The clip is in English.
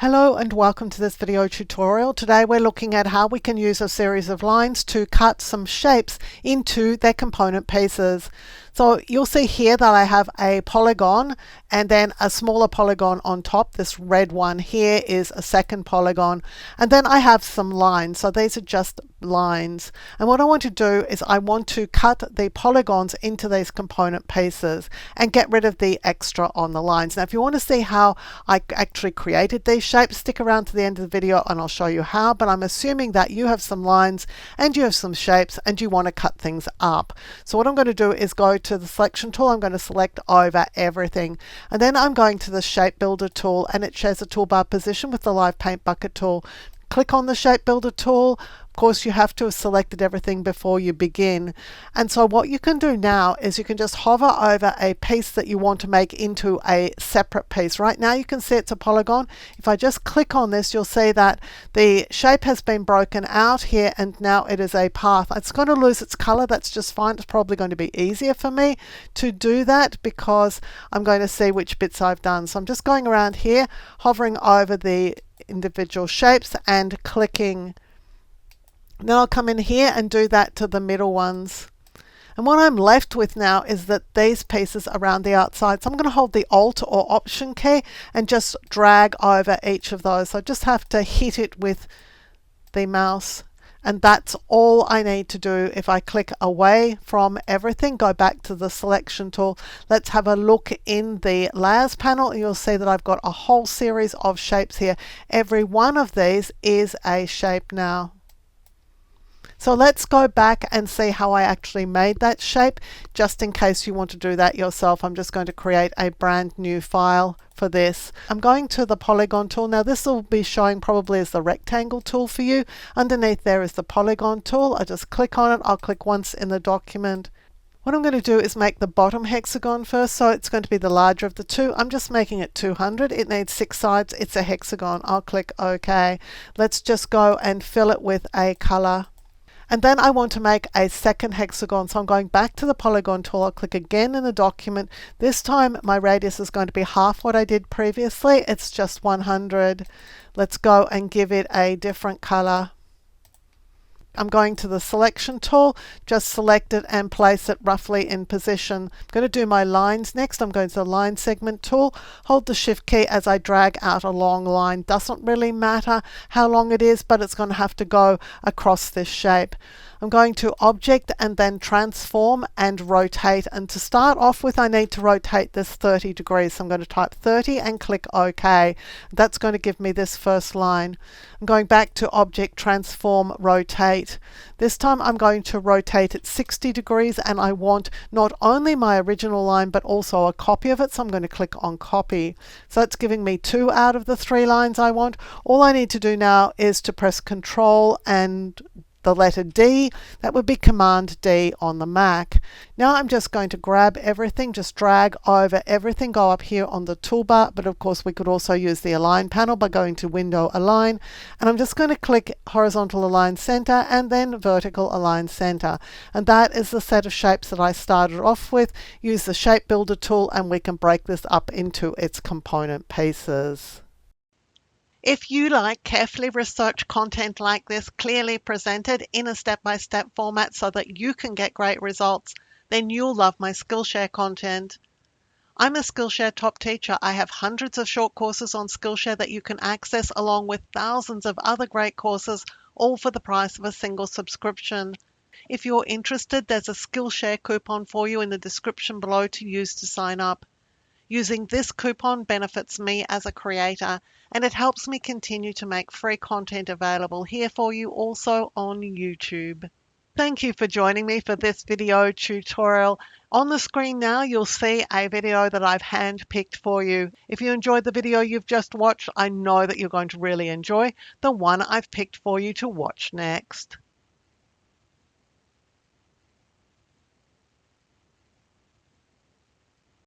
Hello and welcome to this video tutorial. Today we're looking at how we can use a series of lines to cut some shapes into their component pieces. So you'll see here that I have a polygon and then a smaller polygon on top. This red one here is a second polygon, and then I have some lines. So these are just lines, and what I want to do is I want to cut the polygons into these component pieces and get rid of the extra on the lines. Now if you want to see how I actually created these shapes, stick around to the end of the video and I'll show you how, but I'm assuming that you have some lines and you have some shapes and you want to cut things up. So what I'm going to do is go to the selection tool. I'm going to select over everything, and then I'm going to the shape builder tool, and it shows a toolbar position with the live paint bucket tool. Click on the shape builder tool. Of course, you have to have selected everything before you begin. And so what you can do now is you can just hover over a piece that you want to make into a separate piece. Right now you can see it's a polygon. If I just click on this, you'll see that the shape has been broken out here and now it is a path. It's going to lose its color. That's just fine. It's probably going to be easier for me to do that because I'm going to see which bits I've done. So I'm just going around here, hovering over the individual shapes and clicking. Then I'll come in here and do that to the middle ones. And what I'm left with now is that these pieces around the outside. So I'm going to hold the Alt or Option key and just drag over each of those. So I just have to hit it with the mouse. And that's all I need to do. If I click away from everything, go back to the selection tool. Let's have a look in the layers panel. You'll see that I've got a whole series of shapes here. Every one of these is a shape now. So let's go back and see how I actually made that shape. Just in case you want to do that yourself, I'm just going to create a brand new file for this. I'm going to the polygon tool. Now this will be showing probably as the rectangle tool for you. Underneath there is the polygon tool. I just click on it. I'll click once in the document. What I'm going to do is make the bottom hexagon first, so it's going to be the larger of the two. I'm just making it 200. It needs 6 sides. It's a hexagon. I'll click OK. Let's just go and fill it with a color. And then I want to make a second hexagon. So I'm going back to the polygon tool. I'll click again in the document. This time my radius is going to be half what I did previously. It's just 100. Let's go and give it a different color. I'm going to the selection tool, just select it and place it roughly in position. I'm going to do my lines next. I'm going to the line segment tool, hold the shift key as I drag out a long line. Doesn't really matter how long it is, but it's going to have to go across this shape. I'm going to object and then transform and rotate. And to start off with, I need to rotate this 30 degrees. So I'm going to type 30 and click OK. That's going to give me this first line. I'm going back to object, transform, rotate. This time I'm going to rotate it 60 degrees and I want not only my original line but also a copy of it. So I'm going to click on copy. So it's giving me 2 out of the 3 lines I want. All I need to do now is to press Control and the letter D. That would be Command D on the Mac. Now I'm just going to grab everything, just drag over everything, go up here on the toolbar, but of course we could also use the Align panel by going to Window Align, and I'm just going to click Horizontal Align Center and then Vertical Align Center. And that is the set of shapes that I started off with. Use the Shape Builder tool and we can break this up into its component pieces. If you like carefully researched content like this, clearly presented in a step-by-step format so that you can get great results, then you'll love my Skillshare content. I'm a Skillshare top teacher. I have hundreds of short courses on Skillshare that you can access along with thousands of other great courses, all for the price of a single subscription. If you're interested, there's a Skillshare coupon for you in the description below to use to sign up. Using this coupon benefits me as a creator, and it helps me continue to make free content available here for you also on YouTube. Thank you for joining me for this video tutorial. On the screen now, you'll see a video that I've hand-picked for you. If you enjoyed the video you've just watched, I know that you're going to really enjoy the one I've picked for you to watch next.